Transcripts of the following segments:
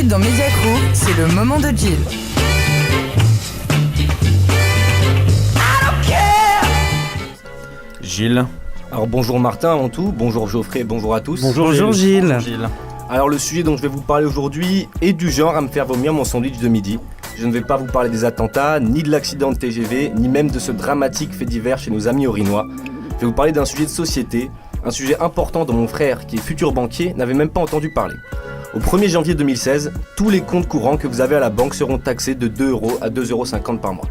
suite dans Mediacro, c'est le moment de Jill. Gilles. Alors bonjour Martin avant tout, bonjour Geoffrey, bonjour à tous. Bonjour Gilles. Alors le sujet dont je vais vous parler aujourd'hui est du genre à me faire vomir mon sandwich de midi. Je ne vais pas vous parler des attentats, ni de l'accident de TGV, ni même de ce dramatique fait divers chez nos amis orinois. Je vais vous parler d'un sujet de société, un sujet important dont mon frère, qui est futur banquier, n'avait même pas entendu parler. Au 1er janvier 2016, tous les comptes courants que vous avez à la banque seront taxés de 2 € à 2,50 € par mois.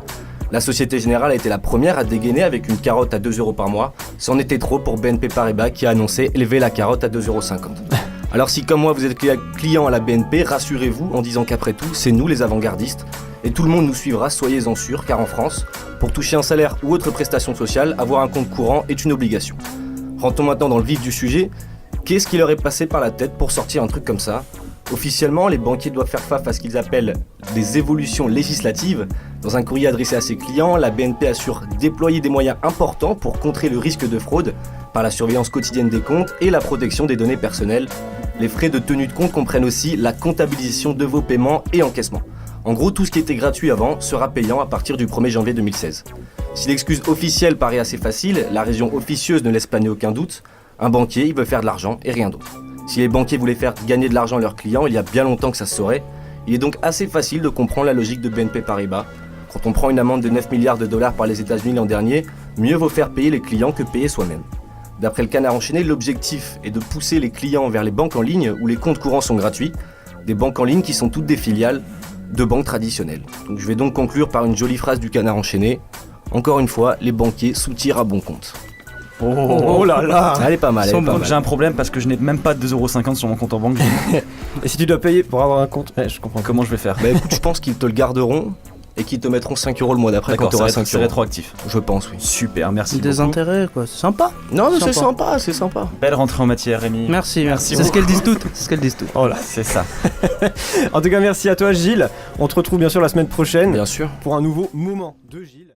La Société Générale a été la première à dégainer avec une carotte à 2 € par mois. C'en était trop pour BNP Paribas qui a annoncé élever la carotte à 2,50 €. Alors si comme moi vous êtes client à la BNP, rassurez-vous en disant qu'après tout, c'est nous les avant-gardistes. Et tout le monde nous suivra, soyez-en sûrs, car en France, pour toucher un salaire ou autre prestation sociale, avoir un compte courant est une obligation. Rentrons maintenant dans le vif du sujet. Qu'est-ce qui leur est passé par la tête pour sortir un truc comme ça ? Officiellement, les banquiers doivent faire face à ce qu'ils appellent des évolutions législatives. Dans un courrier adressé à ses clients, la BNP assure déployer des moyens importants pour contrer le risque de fraude par la surveillance quotidienne des comptes et la protection des données personnelles. Les frais de tenue de compte comprennent aussi la comptabilisation de vos paiements et encaissements. En gros, tout ce qui était gratuit avant sera payant à partir du 1er janvier 2016. Si l'excuse officielle paraît assez facile, la raison officieuse ne laisse planer aucun doute. Un banquier, il veut faire de l'argent et rien d'autre. Si les banquiers voulaient faire gagner de l'argent à leurs clients, il y a bien longtemps que ça se saurait. Il est donc assez facile de comprendre la logique de BNP Paribas. Quand on prend une amende de 9 milliards de dollars par les États-Unis l'an dernier, mieux vaut faire payer les clients que payer soi-même. D'après le Canard enchaîné, l'objectif est de pousser les clients vers les banques en ligne où les comptes courants sont gratuits, des banques en ligne qui sont toutes des filiales de banques traditionnelles. Donc je vais donc conclure par une jolie phrase du Canard enchaîné. Encore une fois, les banquiers soutirent à bon compte. Oh là là. Elle est pas mal, elle est pas mal. J'ai un problème parce que je n'ai même pas de 2,50 € sur mon compte en banque. Et si tu dois payer pour avoir un compte, je comprends. Comment je vais faire ? Bah écoute, je pense qu'ils te le garderont et qu'ils te mettront 5 € le mois d'après quand tu auras 5 c'est €. rétroactif. Je pense, oui. Super, merci Des beaucoup. intérêts, quoi. C'est sympa. Non, mais Sympa. c'est sympa. Belle rentrée en matière, Rémi. Merci. Merci C'est ce beaucoup. qu'elles disent toutes. C'est ce qu'elles disent toutes. Oh là. C'est ça. En tout cas, merci à toi Gilles. On te retrouve bien sûr la semaine prochaine Bien sûr. pour un nouveau moment de Gilles.